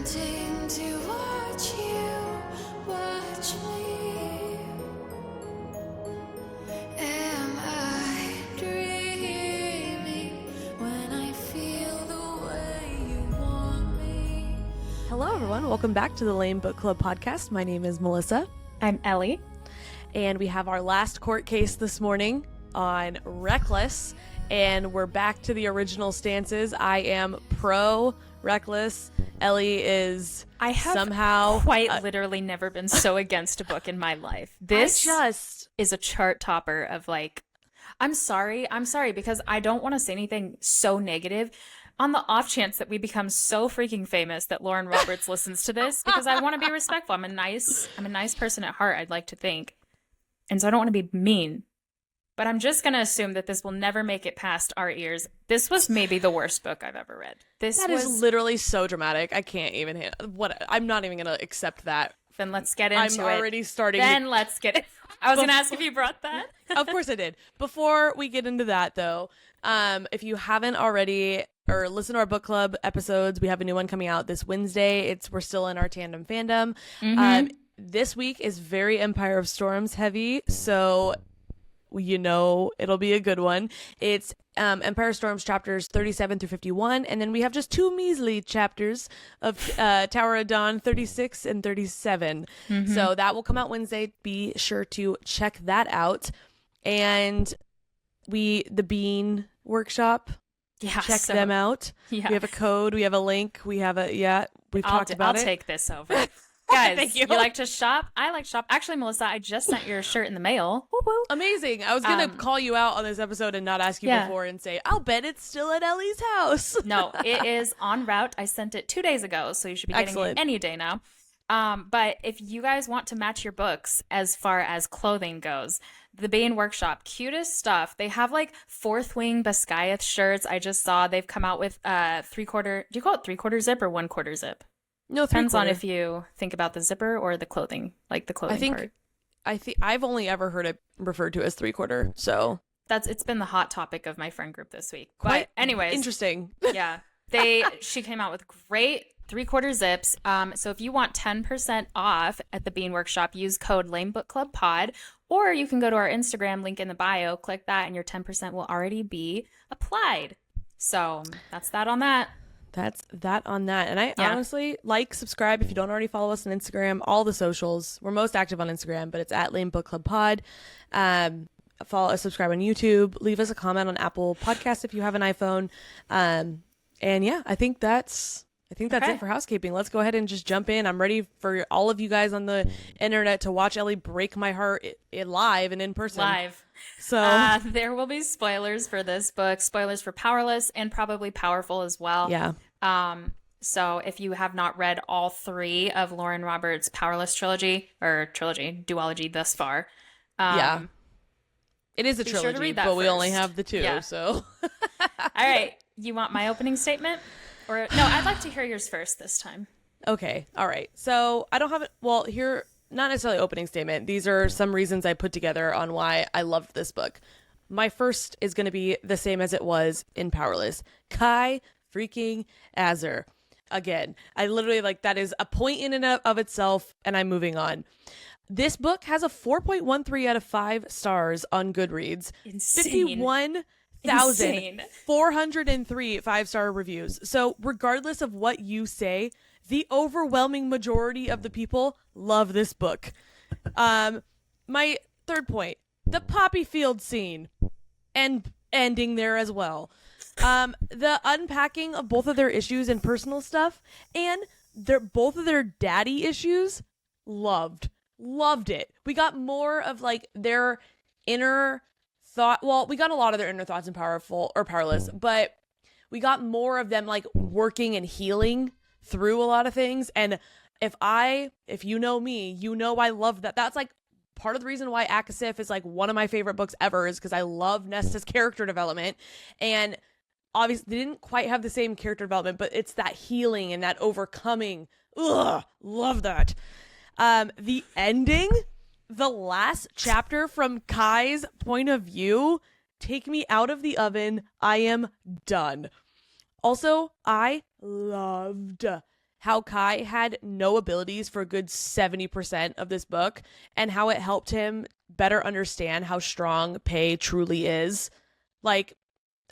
wanting to watch you watch me. Am I dreaming when I feel the way you want me? Hello, everyone. Welcome back to the L.A.M.E Book Club podcast. My name is Melissa. I'm Ellie. And we have our last court case this morning on Reckless. And we're back to the original stances. I am pro Reckless. Ellie is somehow quite literally never been so against a book in my life. This is a chart topper of like, I'm sorry because I don't want to say anything so negative on the off chance that we become so freaking famous that Lauren Roberts listens to this, because I want to be respectful. I'm a nice person at heart, I'd like to think. And so I don't want to be mean. But I'm just going to assume that this will never make it past our ears. This was maybe the worst book I've ever read. That is literally so dramatic. I can't even I'm not even going to accept that. Then let's get into it. I'm already starting. Let's get it. I was going to ask if you brought that. Of course I did. Before we get into that, though, if you haven't already or listened to our book club episodes, we have a new one coming out this Wednesday. We're still in our tandem fandom. Mm-hmm. This week is very Empire of Storms heavy, so you know it'll be a good one. It's Empire of Storms chapters 37 through 51, and then we have just two measly chapters of Tower of Dawn 36 and 37. Mm-hmm. So that will come out Wednesday. Be sure to check that out. And the Bean Workshop, check them out. Yeah. We have a code, we have a link, we've talked about it. I'll take this over. Guys, Thank you. You like to shop? I like to shop. Actually, Melissa, I just sent your shirt in the mail. Woo-woo. Amazing. I was going to call you out on this episode and not ask you before and say, I'll bet it's still at Ellie's house. No, it is en route. I sent it 2 days ago, so you should be getting it any day now. But if you guys want to match your books as far as clothing goes, the Bane Workshop, cutest stuff. They have like Fourth Wing Basquiat shirts. I just saw they've come out with 3/4. Do you call it 3/4 zip or 1/4 zip? No, depends on if you think about the zipper or the clothing, like the clothing part. I think I've only ever heard it referred to as 3/4. So it's been the hot topic of my friend group this week. But anyways, interesting. Yeah, she came out with great 3/4 zips. So if you want 10% off at the Bean Workshop, use code L.A.M.E Book Club Pod, or you can go to our Instagram link in the bio, click that, and your 10% will already be applied. So that's that on that. That's that on that. And I honestly subscribe if you don't already follow us on Instagram, all the socials. We're most active on Instagram, but it's at L.A.M.E Book Club Pod. Subscribe on YouTube. Leave us a comment on Apple Podcasts if you have an iPhone. And yeah, I think that's it for housekeeping. Let's go ahead and just jump in. I'm ready for all of you guys on the internet to watch Ellie break my heart live and in person. Live. So there will be spoilers for this book, spoilers for Powerless and probably Powerful as well. Yeah. So if you have not read all three of Lauren Roberts' Powerless duology thus far. It is a trilogy, sure to read that but we first. only have the two, Yeah. so. All right. You want my opening statement? Or no, I'd like to hear yours first this time. Okay. All right. So I don't have it. Well, here, not necessarily opening statement. These are some reasons I put together on why I loved this book. My first is going to be the same as it was in Powerless. Kai freaking Azar. Again, I literally that is a point in and of itself, and I'm moving on. This book has a 4.13 out of 5 stars on Goodreads. Insane. 51,403 5-star reviews. So regardless of what you say, the overwhelming majority of the people love this book. My third point, the poppy field scene and ending there as well. The unpacking of both of their issues and personal stuff and both of their daddy issues, loved it. We got more of their inner thought. Well, we got a lot of their inner thoughts in Powerless, but we got more of them working and healing through a lot of things. And if you know me, you know I love that. That's part of the reason why Akasif is one of my favorite books ever, is because I love Nesta's character development. And obviously they didn't quite have the same character development, but it's that healing and that overcoming. Ugh, love that. The ending, the last chapter from Kai's point of view, take me out of the oven. I am done. Also, I loved how Kai had no abilities for a good 70% of this book, and how it helped him better understand how strong Pei truly is. Like,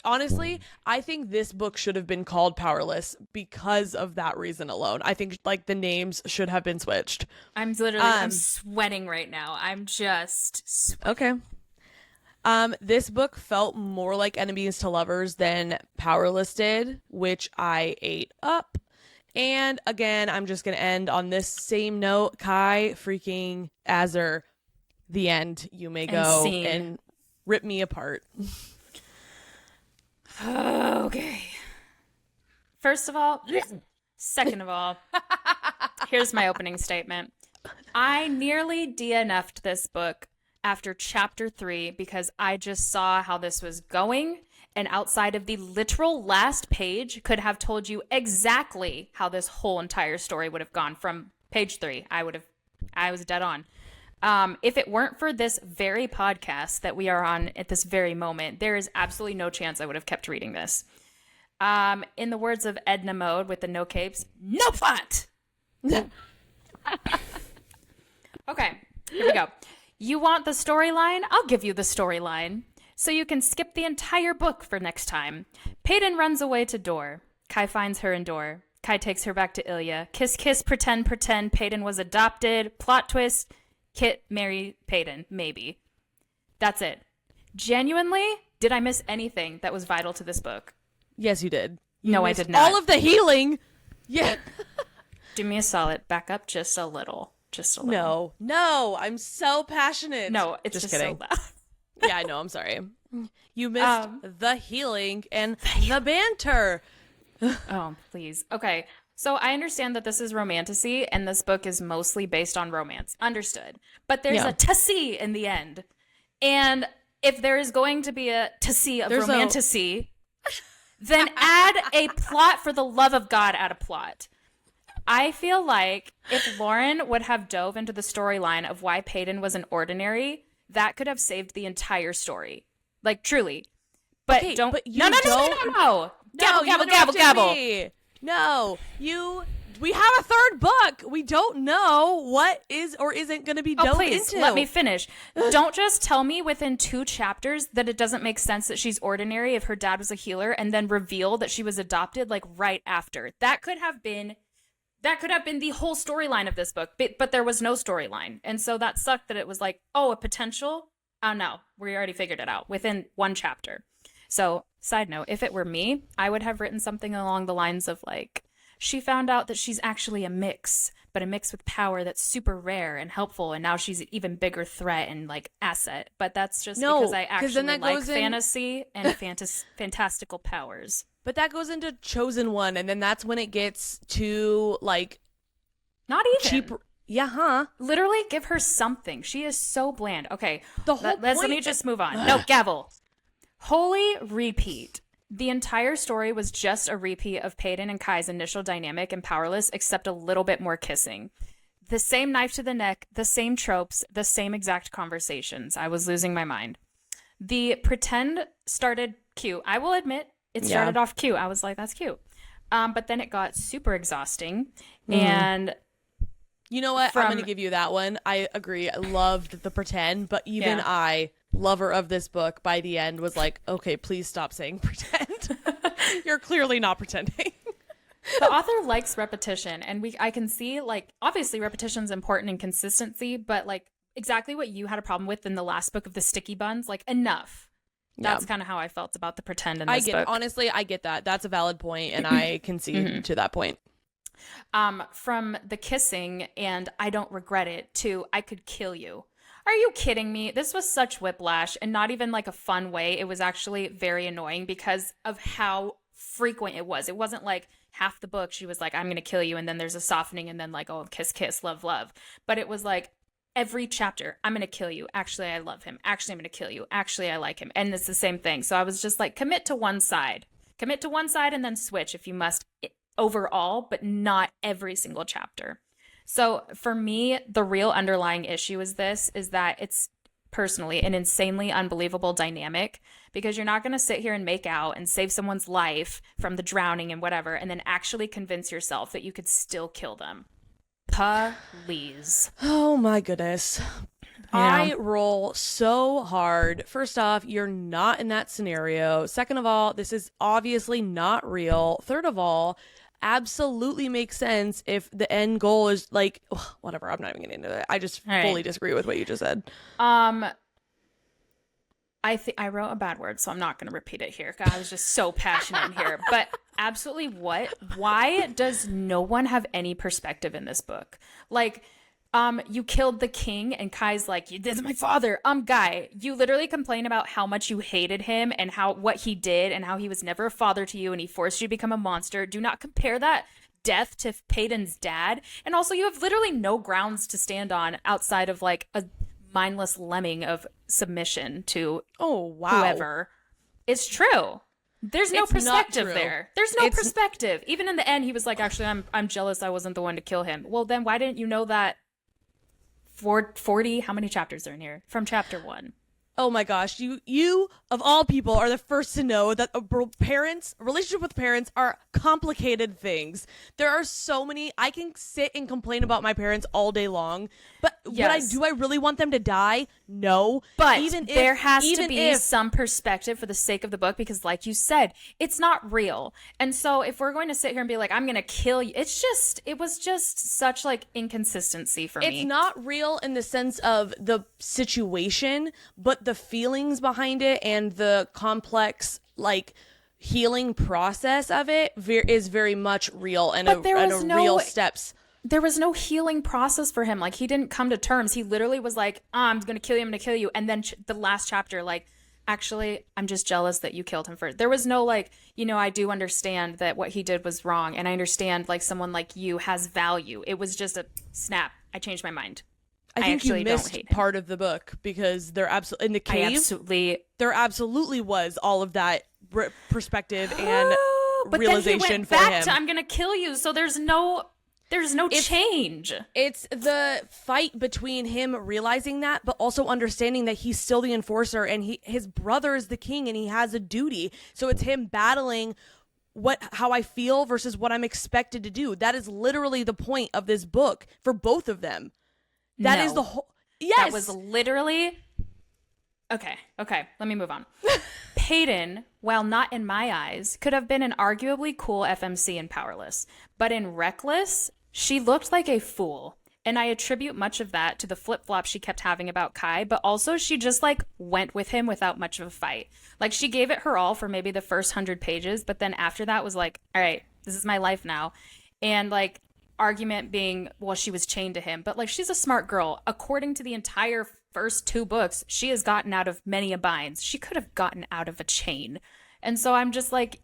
honestly, I think this book should have been called Powerless because of that reason alone. I think like the names should have been switched. I'm literally I'm sweating right now. I'm just sweating. Okay. This book felt more like Enemies to Lovers than Powerless did, which I ate up. And again, I'm just going to end on this same note. Kai freaking Azur, the end. You may go and rip me apart. Okay. First of all, second of all, here's my opening statement. I nearly DNF'd this book after chapter 3 because I just saw how this was going, and outside of the literal last page could have told you exactly how this whole entire story would have gone from page 3. I was dead on. If it weren't for this very podcast that we are on at this very moment, there is absolutely no chance I would have kept reading this. In the words of Edna Mode with the no capes, no plot. Okay, here we go. You want the storyline? I'll give you the storyline. So you can skip the entire book for next time. Peyton runs away to Door. Kai finds her in Door. Kai takes her back to Ilya. Kiss, kiss, pretend, pretend. Peyton was adopted. Plot twist. Kit marry Peyton. Maybe. That's it. Genuinely, did I miss anything that was vital to this book? Yes, you did. No, I did not. All of the healing. Yeah. Do me a solid. Back up just a little. Just a little. No. I'm so passionate. No, it's just kidding. so loud. Yeah, I know. I'm sorry. You missed the healing and the banter. Oh, please. Okay. So I understand that this is romantasy and this book is mostly based on romance. Understood. But there's a to-see in the end. And if there is going to be a to-see of romantasy, then add a plot. For the love of God, add a plot. I feel like if Lauren would have dove into the storyline of why Peyton was an ordinary, that could have saved the entire story. Like, truly. But okay, don't... But No. Gavel. No, we have a third book. We don't know what is or isn't going to be dove into. Let me finish. Don't just tell me within 2 chapters that it doesn't make sense that she's ordinary if her dad was a healer, and then reveal that she was adopted like right after. That could have been the whole storyline of this book, but there was no storyline. And so that sucked that it was like, oh, a potential? Oh, no, we already figured it out within 1 chapter. So, side note, if it were me, I would have written something along the lines of like, she found out that she's actually a mix, but a mix with power that's super rare and helpful, and now she's an even bigger threat and like asset. But that's just because I actually like fantasy and fantastical powers. But that goes into Chosen One, and then that's when it gets to like not even cheap. Yeah, huh? Literally, give her something. She is so bland. Okay, the whole point. Let me just move on. No, gavel. Holy repeat. The entire story was just a repeat of Peyton and Kai's initial dynamic and Powerless, except a little bit more kissing. The same knife to the neck, the same tropes, the same exact conversations. I was losing my mind. The pretend started cute. I will admit, it started off cute. I was like, that's cute. But then it got super exhausting. And you know what? I'm going to give you that one. I agree. I loved the pretend, but even I, lover of this book, by the end was like, okay, please stop saying pretend. You're clearly not pretending. The author likes repetition, and I can see, like, obviously repetition's important in consistency, but like exactly what you had a problem with in the last book of the sticky buns, like enough. That's kind of how I felt about the pretend in this book. Honestly, I get that. That's a valid point, and I concede to that point. From the kissing and I don't regret it to I could kill you. Are you kidding me? This was such whiplash, and not even like a fun way. It was actually very annoying because of how frequent it was. It wasn't like half the book she was like, I'm going to kill you, and then there's a softening, and then like, oh, kiss, kiss, love, love. But it was like every chapter, I'm going to kill you. Actually, I love him. Actually, I'm going to kill you. Actually, I like him. And it's the same thing. So I was just like, commit to one side. Commit to one side and then switch if you must overall, but not every single chapter. So for me, the real underlying issue is that it's personally an insanely unbelievable dynamic, because you're not going to sit here and make out and save someone's life from the drowning and whatever, and then actually convince yourself that you could still kill them. Please. Oh my goodness. I roll so hard. First off, you're not in that scenario. Second of all, this is obviously not real. Third of all, absolutely makes sense if the end goal is like, whatever, I'm not even getting into it. I just fully disagree with what you just said. I think I wrote a bad word, so I'm not going to repeat it here. I was just so passionate in here. But absolutely what? Why does no one have any perspective in this book? Like, you killed the king, and Kai's like, this is my father. Guy, you literally complain about how much you hated him and what he did and how he was never a father to you and he forced you to become a monster. Do not compare that death to Peyton's dad. And also, you have literally no grounds to stand on outside of like a mindless lemming of submission to whoever. It's true. There's no perspective there. There's no perspective. Even in the end, he was like, actually, I'm jealous I wasn't the one to kill him. Well, then why didn't you know that 40, how many chapters are in here? From chapter 1. Oh my gosh, you of all people are the first to know that a relationship with parents are complicated things. There are so many. I can sit and complain about my parents all day long, but do I really want them to die? No. But there has to be some perspective for the sake of the book, because like you said, it's not real. And so if we're going to sit here and be like, I'm going to kill you, it was just such like inconsistency for me. It's not real in the sense of the situation, but the feelings behind it and the complex like healing process of it is very much real, and real steps. There was no healing process for him. Like, he didn't come to terms. He literally was like, I'm gonna kill you, and then the last chapter, like, actually, I'm just jealous that you killed him first. There was no like, I do understand that what he did was wrong, and I understand like someone like you has value. It was just a snap, I changed my mind. I think you missed part of the book, because they're absolutely in the cave. There absolutely was all of that perspective and but realization then he went for back him. To, I'm gonna kill you. So there's no change. It's the fight between him realizing that, but also understanding that he's still the enforcer, and his brother is the king, and he has a duty. So it's him battling how I feel versus what I'm expected to do. That is literally the point of this book for both of them. That is the whole. Yes, that was literally. Okay. Let me move on. Peyton, while not in my eyes, could have been an arguably cool FMC in Powerless, but in Reckless, she looked like a fool. And I attribute much of that to the flip-flop she kept having about Kai, but also she just like went with him without much of a fight. Like, she gave it her all for maybe the first 100 pages, but then after that was like, all right, this is my life now. And like, argument being, well, she was chained to him, but like, she's a smart girl. According to the entire first 2 books, she has gotten out of many a binds. She could have gotten out of a chain. And so I'm just like,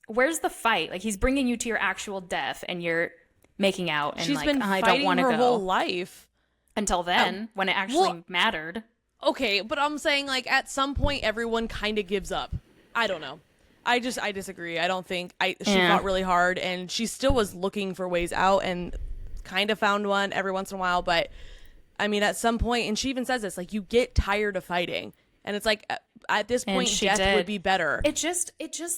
where's the fight? Like, he's bringing you to your actual death, and you're making out, and she's like, been I fighting don't want to go. her whole life until then, when it actually mattered. Okay, but I'm saying like at some point everyone kind of gives up. I don't know. I disagree. I don't think she fought really hard, and she still was looking for ways out, and kind of found one every once in a while. But I mean, at some point, and she even says this, like, you get tired of fighting, and it's like at this point, death would be better. It just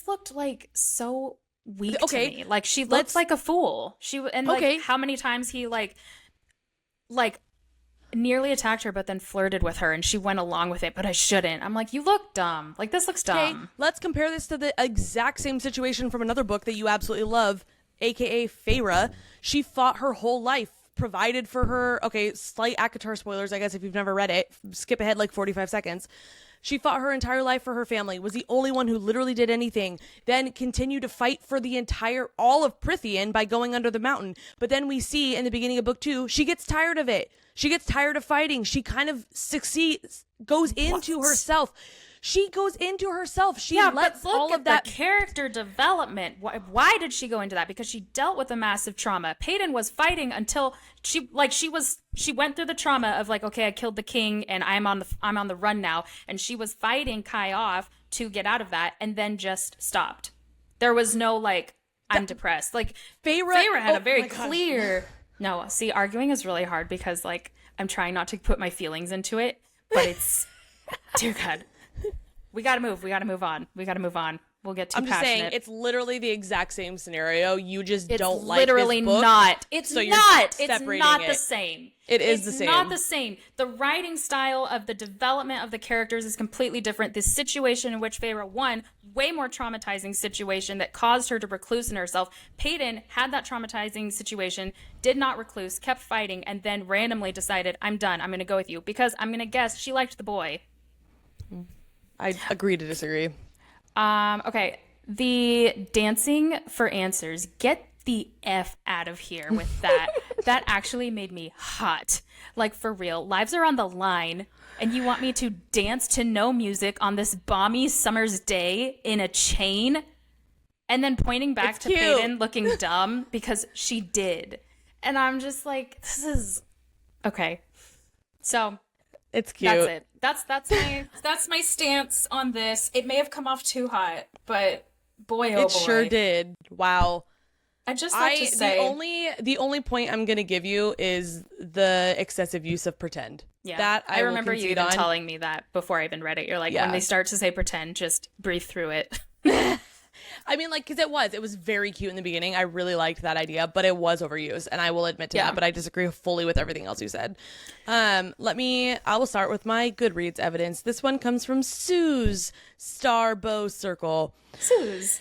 looked like so weak to me. Like, she looked like a fool. Like, how many times he like nearly attacked her, but then flirted with her, and she went along with it, but I shouldn't. I'm like, you look dumb. Like, this looks dumb. Okay, let's compare this to the exact same situation from another book that you absolutely love, aka Feyre. She fought her whole life, provided for her. Okay, slight ACOTAR spoilers, I guess, if you've never read it. Skip ahead like 45 seconds. She fought her entire life for her family, was the only one who literally did anything, then continued to fight for all of Prithian by going under the mountain. But then we see in the beginning of book 2, she gets tired of it. She gets tired of fighting. She kind of goes into herself. She goes into herself. She lets all of that. The character development. Why did she go into that? Because she dealt with a massive trauma. Peyton was fighting until she went through the trauma of like, okay, I killed the king and I'm on the run now. And she was fighting Kai off to get out of that, and then just stopped. There was no like, I'm depressed. Like, Feyre had a very clear. No, see, arguing is really hard because like, I'm trying not to put my feelings into it. but it's, dear God, we got to move on. We'll get too I'm just passionate. saying, it's literally the exact same scenario. You just don't like literally this book. Not. It's so not. You're It's not the same. It's the same. It's not the same. The writing style of the development of the characters is completely different. The situation in which Feyre won, way more traumatizing situation that caused her to recluse in herself. Peyton had that traumatizing situation, did not recluse, kept fighting, and then randomly decided, I'm done. I'm going to go with you. Because I'm going to guess she liked the boy. I agree to disagree. Okay. The dancing for answers. Get the F out of here with that. That actually made me hot. Like, for real. Lives are on the line, and you want me to dance to no music on this balmy summer's day in a chain? And then pointing back to Peyton looking dumb because she did. And I'm just like, this is... Okay. So... It's cute. That's it. That's my stance on this. It may have come off too hot, but boy, oh boy. It sure did. Wow. I just like to say the only point I'm gonna give you is the excessive use of pretend. Yeah, that I remember you even telling me that before I even read it. You're like, when they start to say pretend, just breathe through it. I mean, like, because it was very cute in the beginning. I really liked that idea, but it was overused, and I will admit to that, but I disagree fully with everything else you said. I will start with my Goodreads evidence. This one comes from Sue's Star Bow Circle. Sue's.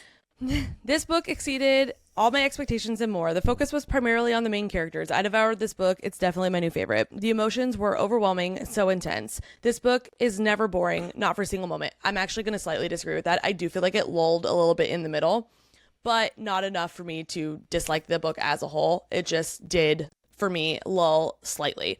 This book exceeded all my expectations and more. The focus was primarily on the main characters. I devoured this book. It's definitely my new favorite. The emotions were overwhelming, so intense. This book is never boring, not for a single moment. I'm actually going to slightly disagree with that. I do feel like it lulled a little bit in the middle, but not enough for me to dislike the book as a whole. It just did, for me, lull slightly.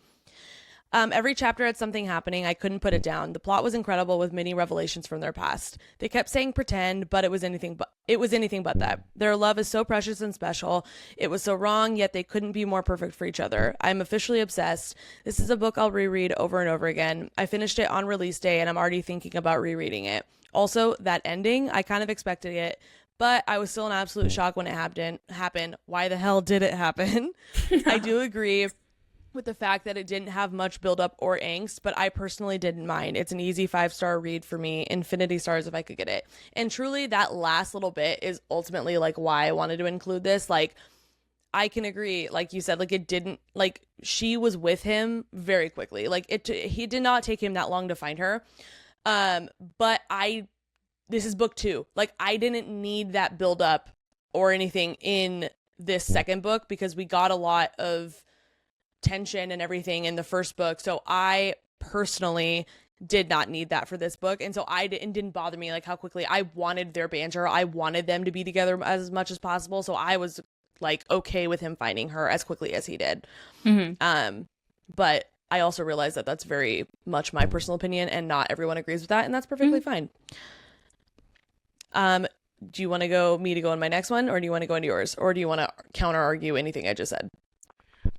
Every chapter had something happening. I couldn't put it down. The plot was incredible with many revelations from their past. They kept saying pretend, but it was anything but that. Their love is so precious and special. It was so wrong, yet they couldn't be more perfect for each other. I'm officially obsessed. This is a book I'll reread over and over again. I finished it on release day, and I'm already thinking about rereading it. Also, that ending, I kind of expected it, but I was still in absolute shock when it happened. Why the hell did it happen? I do agree with the fact that it didn't have much buildup or angst, but I personally didn't mind. It's an easy 5-star read for me. Infinity stars if I could get it. And truly, that last little bit is ultimately like why I wanted to include this. Like, I can agree, like you said, like it didn't, like she was with him very quickly. Like he did not take him that long to find her. But this is book 2. Like, I didn't need that buildup or anything in this second book because we got a lot of tension and everything in the first book. So I personally did not need that for this book. And so it didn't bother me like how quickly I wanted their banter. I wanted them to be together as much as possible. So I was like okay with him finding her as quickly as he did. Mm-hmm. But I also realized that that's very much my personal opinion and not everyone agrees with that. And that's perfectly fine. Do you want to go on my next one, or do you want to go into yours, or do you want to counter argue anything I just said?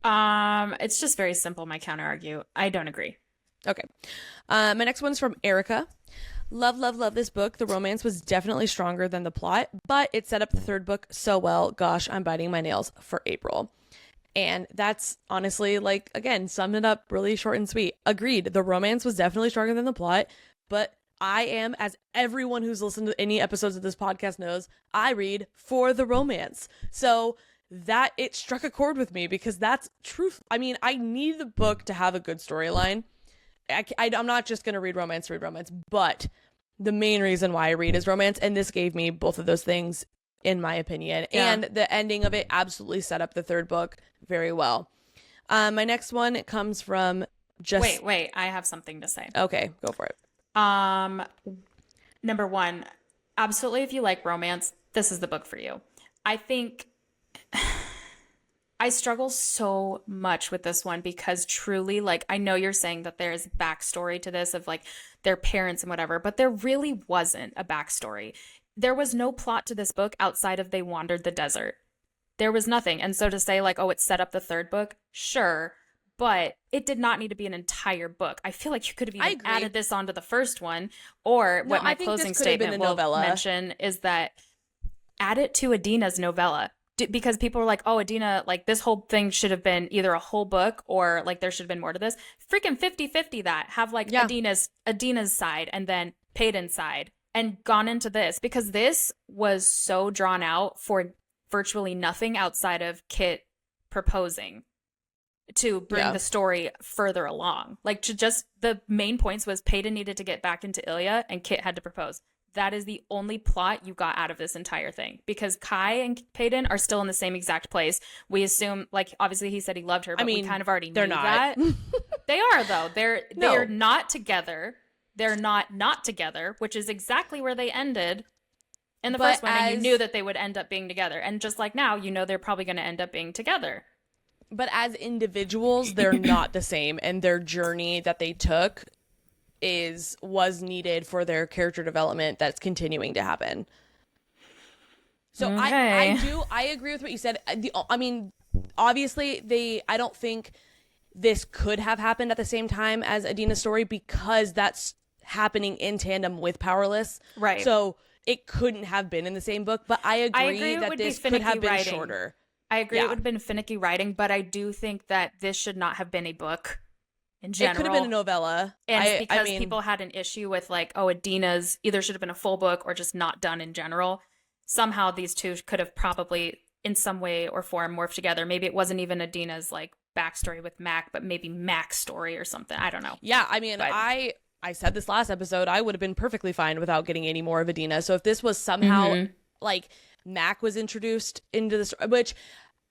It's just very simple. My counter argue. I don't agree. Okay. My next one's from Erica. Love this book. The romance was definitely stronger than the plot, but it set up the third book so well. Gosh, I'm biting my nails for April. And that's honestly, like, again, summed it up really short and sweet. Agreed. The romance was definitely stronger than the plot, but I am, as everyone who's listened to any episodes of this podcast knows, I read for the romance. So that it struck a chord with me because that's truth. I mean, I need the book to have a good storyline. I'm not just going to read romance, but the main reason why I read is romance. And this gave me both of those things, in my opinion. Yeah. And the ending of it absolutely set up the third book very well. My next one comes from Wait, I have something to say. Okay, go for it. Number one, absolutely, if you like romance, this is the book for you. I think I struggle so much with this one because truly, like, I know you're saying that there's backstory to this of like their parents and whatever, but there really wasn't a backstory. There was no plot to this book outside of they wandered the desert. There was nothing. And so to say like, oh, it set up the third book, sure, but it did not need to be an entire book. I feel like you could have even added this onto the first one, or what my closing statement will mention is that add it to Adina's novella. because people were like, oh, Adina, like this whole thing should have been either a whole book or like there should have been more to this. Freaking 50-50 that. Have like Adina's side and then Peyton's side and gone into this, because this was so drawn out for virtually nothing outside of Kit proposing to bring the story further along. Like, to just the main points was Peyton needed to get back into Ilya and Kit had to propose. That is the only plot you got out of this entire thing, because Kai and Peyton are still in the same exact place. We assume, like, obviously he said he loved her, but we kind of already knew that. They are, though. They're not together. They're not together, which is exactly where they ended in the first one. And you knew that they would end up being together. And just like now, you know they're probably going to end up being together. But as individuals, they're not the same. And their journey that they took was needed for their character development that's continuing to happen. So I agree with what you said. I mean, obviously I don't think this could have happened at the same time as Adina's story, because that's happening in tandem with Powerless. Right. So it couldn't have been in the same book, but I agree that this could have been shorter. I agree it would have been finicky writing, but I do think that this should not have been a book. In general. It could have been a novella. And because people had an issue with like, oh, Adina's either should have been a full book or just not done in general. Somehow these two could have probably in some way or form morphed together. Maybe it wasn't even Adina's like backstory with Mac, but maybe Mac's story or something. I don't know. Yeah, I mean, I said this last episode, I would have been perfectly fine without getting any more of Adina. So if this was somehow like Mac was introduced into the story, which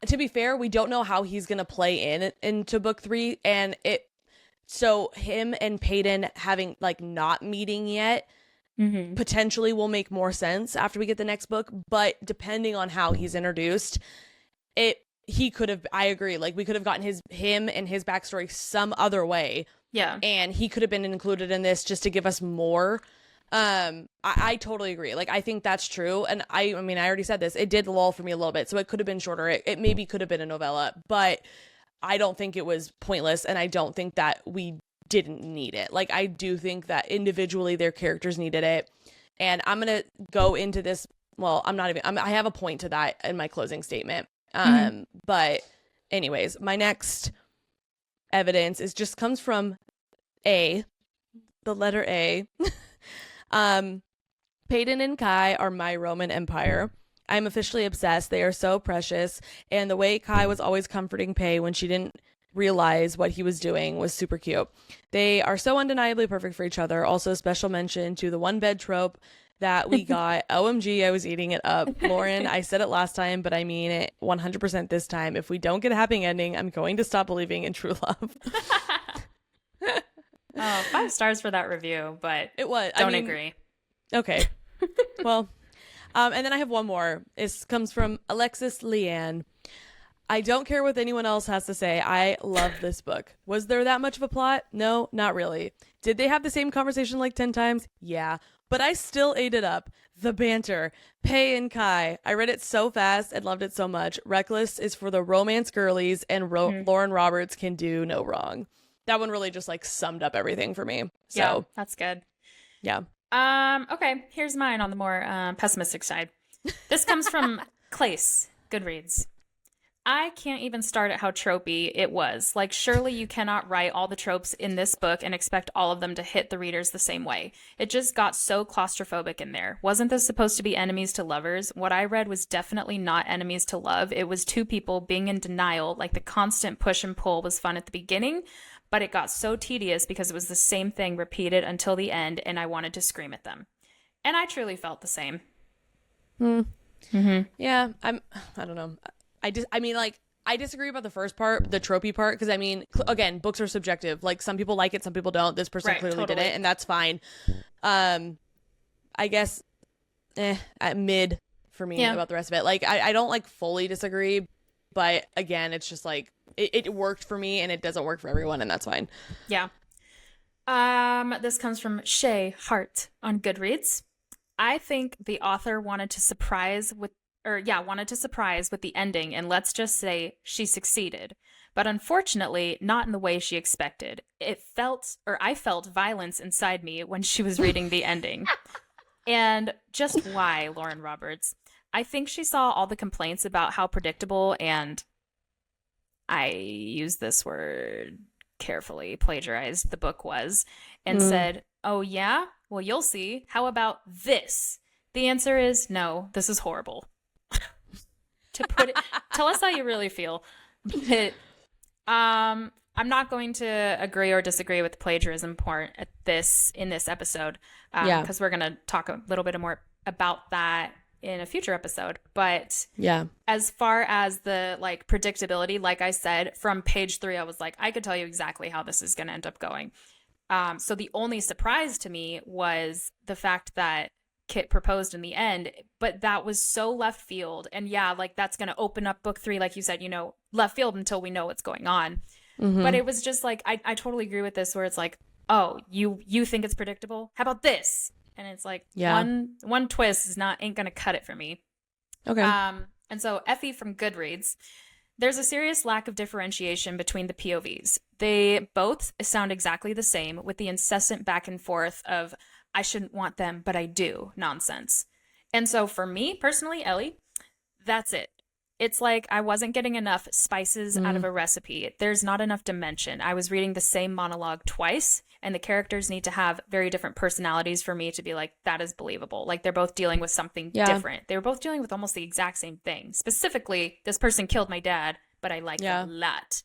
to be fair, we don't know how he's going to play into book 3, and so him and Peyton having like not meeting yet potentially will make more sense after we get the next book. But depending on how he's introduced, he could have, I agree, like we could have gotten him and his backstory some other way. Yeah. And he could have been included in this just to give us more. I totally agree. Like, I think that's true. And I mean, I already said this, it did lull for me a little bit, so it could have been shorter. It maybe could have been a novella, but I don't think it was pointless, and I don't think that we didn't need it. Like, I do think that individually their characters needed it, and I'm gonna go into this. Well, I have a point to that in my closing statement. But anyways, my next evidence comes from the letter A. Peyton and Kai are my Roman Empire. I'm officially obsessed. They are so precious. And the way Kai was always comforting Pei when she didn't realize what he was doing was super cute. They are so undeniably perfect for each other. Also, special mention to the one bed trope that we got. OMG, I was eating it up. Lauren, I said it last time, but I mean it 100% this time. If we don't get a happy ending, I'm going to stop believing in true love. Oh, 5 stars for that review, but it was. Don't agree. Okay. Well, and then I have one more. It comes from Alexis Leanne. I don't care what anyone else has to say. I love this book. Was there that much of a plot? No, not really. Did they have the same conversation like 10 times? Yeah. But I still ate it up. The banter. Pei and Kai. I read it so fast and loved it so much. Reckless is for the romance girlies, and Lauren Roberts can do no wrong. That one really just like summed up everything for me. So yeah, that's good. Yeah. Okay, here's mine on the more pessimistic side. This comes from Clace, Goodreads. I can't even start at how tropey it was. Like, surely you cannot write all the tropes in this book and expect all of them to hit the readers the same way. It just got so claustrophobic in there. Wasn't this supposed to be enemies to lovers? What I read was definitely not enemies to love. It was two people being in denial, like the constant push and pull was fun at the beginning, but it got so tedious because it was the same thing repeated until the end, and I wanted to scream at them. And I truly felt the same. Yeah, I don't know. I disagree about the first part, the tropey part, because I mean, again, books are subjective. Like, some people like it, some people don't. This person clearly did it, and that's fine. I guess at mid for me about the rest of it. Like, I don't like fully disagree, but again, it's just like it worked for me, and it doesn't work for everyone, and that's fine. Yeah. This comes from Shay Hart on Goodreads. I think the author wanted to surprise with the ending, and let's just say she succeeded. But unfortunately, not in the way she expected. I felt violence inside me when she was reading the ending. And just why, Lauren Roberts? I think she saw all the complaints about how predictable, and I use this word carefully, plagiarized the book was, and said, oh yeah, well, you'll see. How about this? The answer is no, this is horrible. To put it, tell us how you really feel. But, I'm not going to agree or disagree with the plagiarism part in this episode, because we're going to talk a little bit more about that in a future episode. But as far as the like predictability, like I said, from page 3, I was like, I could tell you exactly how this is going to end up going. So the only surprise to me was the fact that Kit proposed in the end, but that was so left field. And like that's going to open up book 3, like you said, left field until we know what's going on. But it was just like, I totally agree with this, where it's like, oh, you think it's predictable? How about this? And it's like, one twist ain't gonna cut it for me. Okay. And so Effie from Goodreads, there's a serious lack of differentiation between the POVs. They both sound exactly the same, with the incessant back and forth of I shouldn't want them, but I do nonsense. And so for me personally, Ellie, that's it. It's like I wasn't getting enough spices out of a recipe. There's not enough dimension. I was reading the same monologue twice, and the characters need to have very different personalities for me to be like, that is believable. Like they're both dealing with something different. They were both dealing with almost the exact same thing. Specifically, this person killed my dad, but I like it a lot.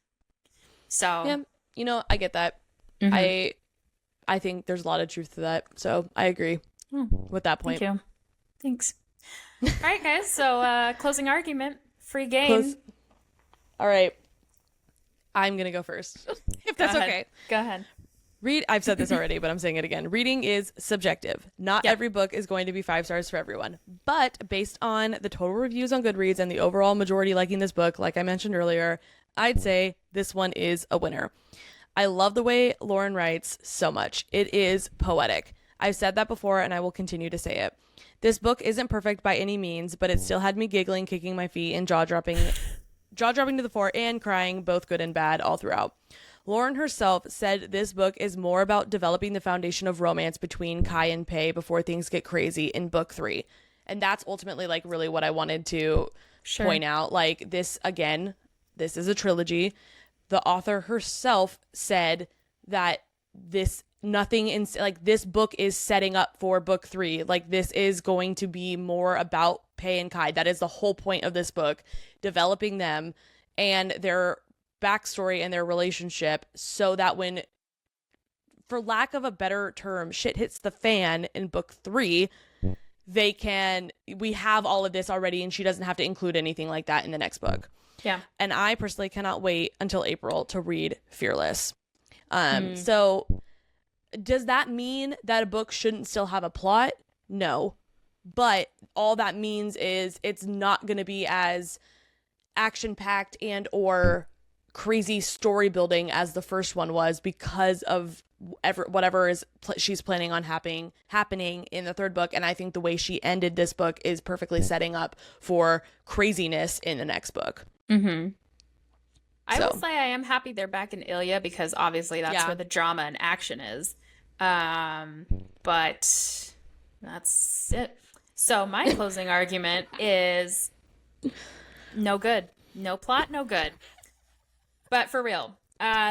So yeah, I get that. I think there's a lot of truth to that. So I agree with that point. Thank you. Thanks. All right, guys. So closing argument. Free game. All right. I'm going to go first, if that's okay. Go ahead. I've said this already, but I'm saying it again. Reading is subjective. Not every book is going to be 5 stars for everyone. But based on the total reviews on Goodreads and the overall majority liking this book, like I mentioned earlier, I'd say this one is a winner. I love the way Lauren writes so much. It is poetic. I've said that before, and I will continue to say it. This book isn't perfect by any means, but it still had me giggling, kicking my feet, and jaw-dropping to the floor, and crying, both good and bad, all throughout. Lauren herself said this book is more about developing the foundation of romance between Kai and Pei before things get crazy in book 3. And that's ultimately, like, really what I wanted to point out. Like, this is a trilogy. The author herself said that this book is setting up for book 3. Like, this is going to be more about Pei and Kai. That is the whole point of this book, developing them and their backstory and their relationship, so that when, for lack of a better term, shit hits the fan in book 3, we have all of this already, and she doesn't have to include anything like that in the next book. Yeah. And I personally cannot wait until April to read Fearless. So does that mean that a book shouldn't still have a plot? No. But all that means is it's not going to be as action-packed and or crazy story building as the first one was, because of whatever she's planning on happening in the third book. And I think the way she ended this book is perfectly setting up for craziness in the next book. I will say I am happy they're back in Ilya, because obviously that's where the drama and action is. But that's it. So my closing argument is no good. No plot, no good. But for real,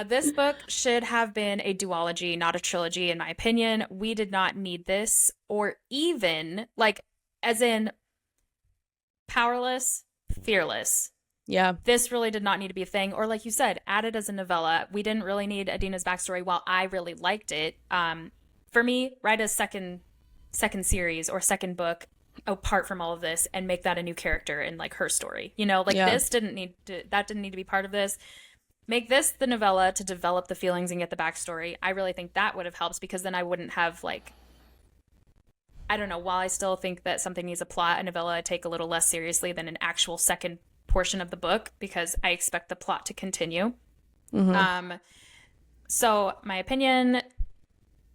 this book should have been a duology, not a trilogy, in my opinion. We did not need this, or even, like, as in Powerless, Fearless. Yeah. This really did not need to be a thing. Or like you said, add it as a novella. We didn't really need Adina's backstory. While I really liked it, for me, write a second series or second book apart from all of this and make that a new character in, like, her story. This didn't need to be part of this. Make this the novella to develop the feelings and get the backstory. I really think that would have helped, because then I wouldn't have, like, I don't know, while I still think that something needs a plot, a novella I take a little less seriously than an actual second portion of the book, because I expect the plot to continue. So my opinion,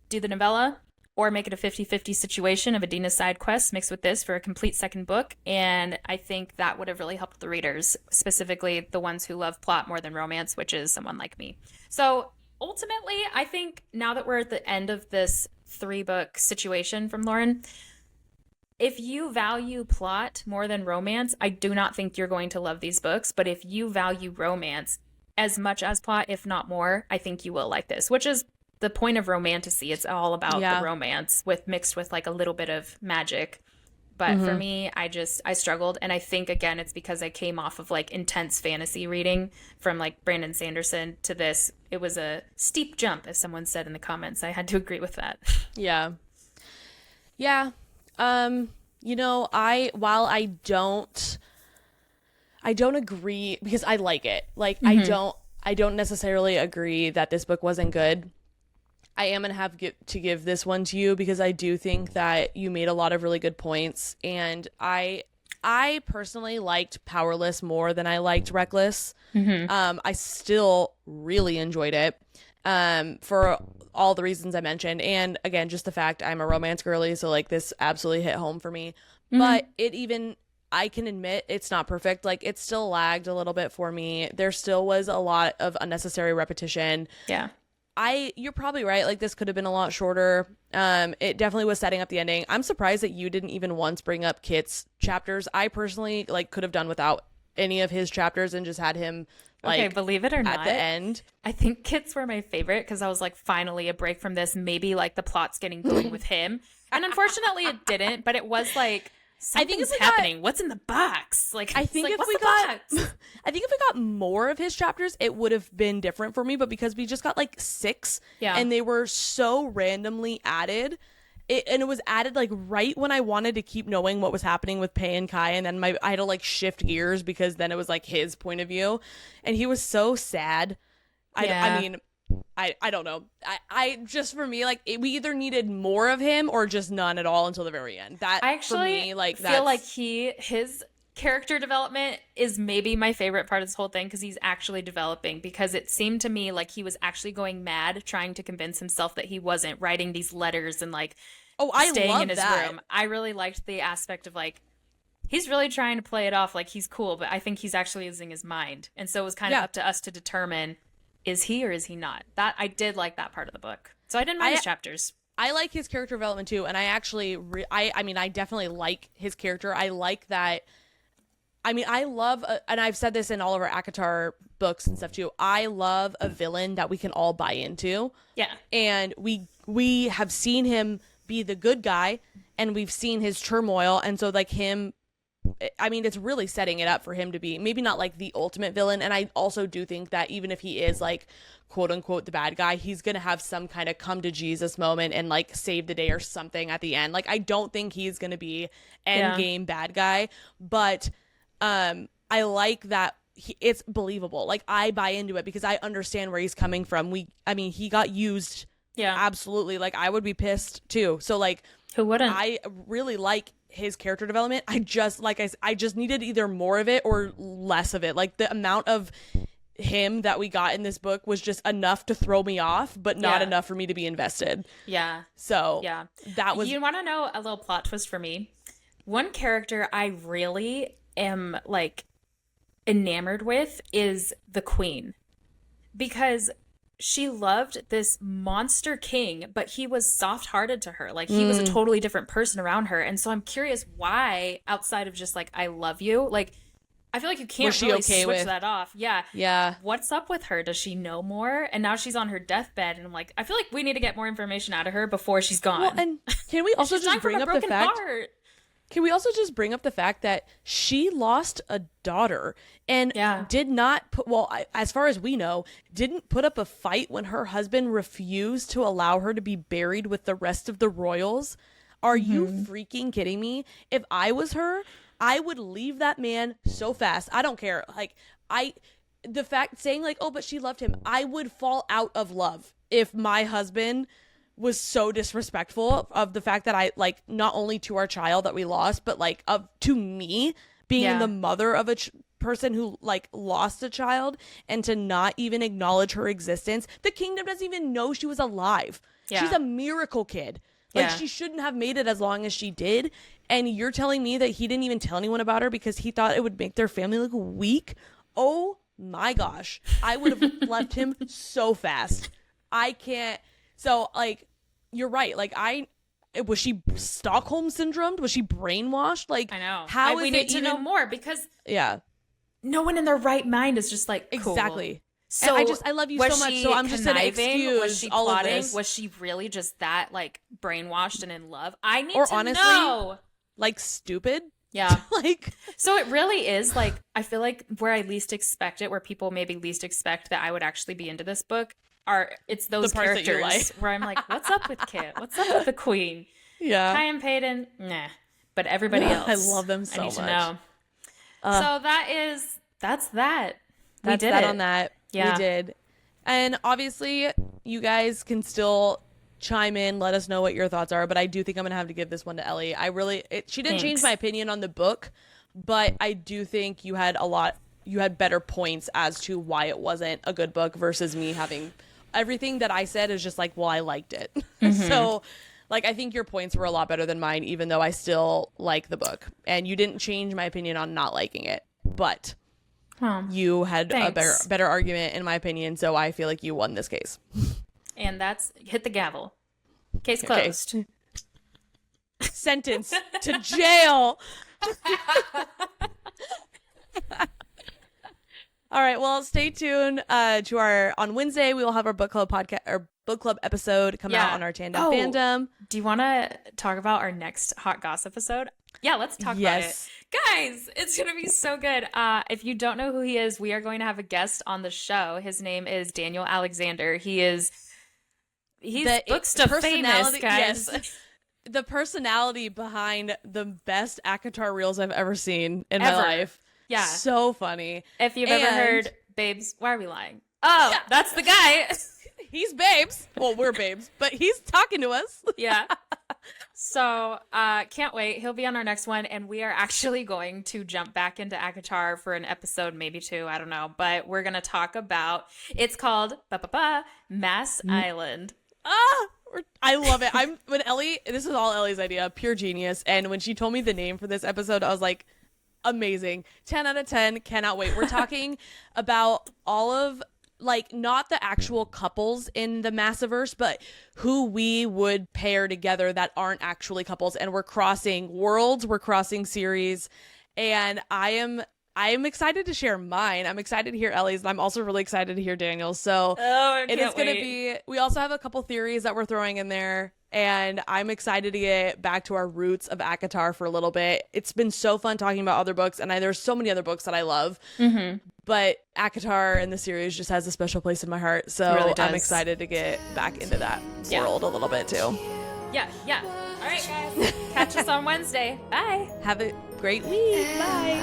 do the novella or make it a 50-50 situation of Adina's side quest mixed with this for a complete second book. And I think that would have really helped the readers, specifically the ones who love plot more than romance, which is someone like me. So ultimately, I think now that we're at the end of this 3-book situation from Lauren, if you value plot more than romance, I do not think you're going to love these books. But if you value romance as much as plot, if not more, I think you will like this, which is the point of romantasy. It's all about the romance mixed with like a little bit of magic. But for me, I struggled. And I think, again, it's because I came off of like intense fantasy reading from like Brandon Sanderson to this. It was a steep jump, as someone said in the comments. I had to agree with that. Yeah. Yeah. While I don't agree, because I like it. Like, I don't necessarily agree that this book wasn't good. I am going to give this one to you because I do think that you made a lot of really good points. And I personally liked Powerless more than I liked Reckless. I still really enjoyed it for all the reasons I mentioned. And again, just the fact I'm a romance girly. So like this absolutely hit home for me. But I can admit it's not perfect. Like it still lagged a little bit for me. There still was a lot of unnecessary repetition. Yeah. You're probably right. Like this could have been a lot shorter. It definitely was setting up the ending. I'm surprised that you didn't even once bring up Kit's chapters. I personally like could have done without any of his chapters and just had him like, okay, believe it or not, at the end. I think Kit's were my favorite because I was like, finally a break from this. Maybe like the plot's getting going with him. And unfortunately it didn't, but it was like, something's happening. What's in the box? Like, I think if we got more of his chapters, it would have been different for me. But because we just got like 6, and they were so randomly added, and it was added like right when I wanted to keep knowing what was happening with Pei and Kai, and then I had to like shift gears because then it was like his point of view, and he was so sad. I mean. I don't know. I just for me, like we either needed more of him or just none at all until the very end. That I actually for me, like feel like his character development is maybe my favorite part of this whole thing because he's actually developing, because it seemed to me like he was actually going mad trying to convince himself that he wasn't writing these letters and like staying in his room. I really liked the aspect of like he's really trying to play it off like he's cool, but I think he's actually using his mind. And so it was kind of up to us to determine, is he or is he not? That I did like that part of the book. So I didn't mind his chapters. I like his character development too, and I actually I definitely like his character. I like that. I mean, I love and I've said this in all of our ACOTAR books and stuff too. I love a villain that we can all buy into. Yeah. And we have seen him be the good guy, and we've seen his turmoil, and so like him, I mean, it's really setting it up for him to be maybe not like the ultimate villain. And I also do think that even if he is like quote unquote the bad guy, he's going to have some kind of come to Jesus moment and like save the day or something at the end. Like, I don't think he's going to be end game bad guy, but I like that it's believable. Like I buy into it because I understand where he's coming from. He got used. Yeah, absolutely. Like I would be pissed too. So like, who wouldn't? I really like his character development. I just needed either more of it or less of it. Like the amount of him that we got in this book was just enough to throw me off, but not enough for me to be invested. Yeah. So that was. You want to know a little plot twist for me? One character I really am like enamored with is the Queen, because she loved this monster king, but he was soft-hearted to her. Like he was a totally different person around her. And so I'm curious why, outside of just like, I love you, like I feel like you can't really switch that off. Yeah. Yeah. What's up with her? Does she know more? And now she's on her deathbed, and I'm like, I feel like we need to get more information out of her before she's gone. Well, and can we also just bring up the fact? Can we also just bring up the fact that she lost a daughter and did not put, as far as we know, didn't put up a fight when her husband refused to allow her to be buried with the rest of the royals? Are you freaking kidding me? If I was her, I would leave that man so fast. I don't care. Like the fact saying like, oh, but she loved him. I would fall out of love if my husband was so disrespectful of the fact that I like not only to our child that we lost, but like to me being the mother of a person who like lost a child, and to not even acknowledge her existence. The kingdom doesn't even know she was alive. She's a miracle kid. Like she shouldn't have made it as long as she did. And you're telling me that he didn't even tell anyone about her because he thought it would make their family look weak? Oh my gosh. I would have left him so fast. I can't. So, like, you're right. Like, I was she Stockholm syndromed? Was she brainwashed? Like, I know. How we is need it to even... know more because yeah, no one in their right mind is just like, cool. exactly. So and I love you so much. So I'm just gonna excuse was she all plotting? of this. Was she really just that like brainwashed and in love? I need or to honestly, know. Like stupid. Yeah. Like, so it really is like, I feel like where I least expect it, where people maybe least expect that I would actually be into this book, it's those characters where I'm like, what's up with Kit? What's up with the Queen? Yeah. Kai and Peyton, nah. But everybody else, I love them so much. I need to know. So that's that. We did that it on that. Yeah. We did. And obviously, you guys can still chime in, let us know what your thoughts are, but I do think I'm gonna have to give this one to Ellie. She didn't change my opinion on the book, but I do think you had better points as to why it wasn't a good book versus me having everything that I said is just like, well, I liked it. So like, I think your points were a lot better than mine, even though I still like the book, and you didn't change my opinion on not liking it, but you had a better argument in my opinion, so I feel like you won this case. And that's hit the gavel. Case closed. Okay. Sentence to jail. All right. Well, stay tuned to on Wednesday. We will have our book club podcast or book club episode come out on our Tandem Fandom. Do you want to talk about our next Hot Goss episode? Yeah, let's talk about it. Guys, it's going to be so good. If you don't know who he is, we are going to have a guest on the show. His name is Daniel Alexander. He's booksta famous, guys. Yes. The personality behind the best ACOTAR reels I've ever seen in my life. Yeah. So funny. If you've ever heard Babes, why are we lying? Oh, yeah. That's the guy. He's Babes. Well, we're Babes, but he's talking to us. Yeah. So, can't wait. He'll be on our next one, and we are actually going to jump back into ACOTAR for an episode, maybe two, I don't know, but we're going to talk about, it's called Mass Island. I love it. This is all Ellie's idea, pure genius. And when she told me the name for this episode, I was like, amazing. 10 out of 10. Cannot wait. We're talking about all of, like, not the actual couples in the Massiverse, but who we would pair together that aren't actually couples. And we're crossing worlds, we're crossing series. And I am excited to share mine. I'm excited to hear Ellie's, and I'm also really excited to hear Daniel's. So it is going to be, we also have a couple theories that we're throwing in there, and I'm excited to get back to our roots of ACOTAR for a little bit. It's been so fun talking about other books, and there's so many other books that I love, but ACOTAR and the series just has a special place in my heart. So really I'm excited to get back into that world a little bit too. Yeah. All right, guys. Catch us on Wednesday. Bye. Have a great week. Bye.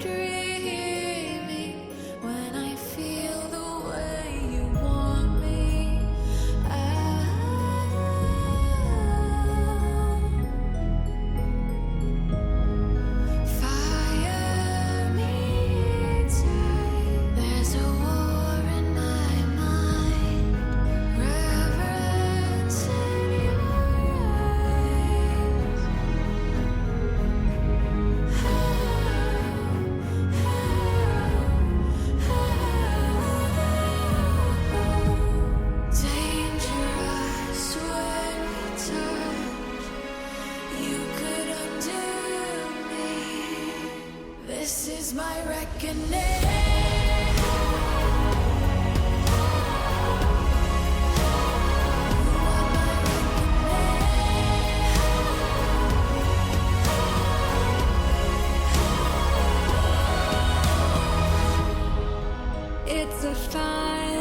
Dreaming when I feel the way you want me. Fire me inside. There's a war in my mind. Reverence in your dangerous when we touch. You could undo me. This is my reckoning. It's a fine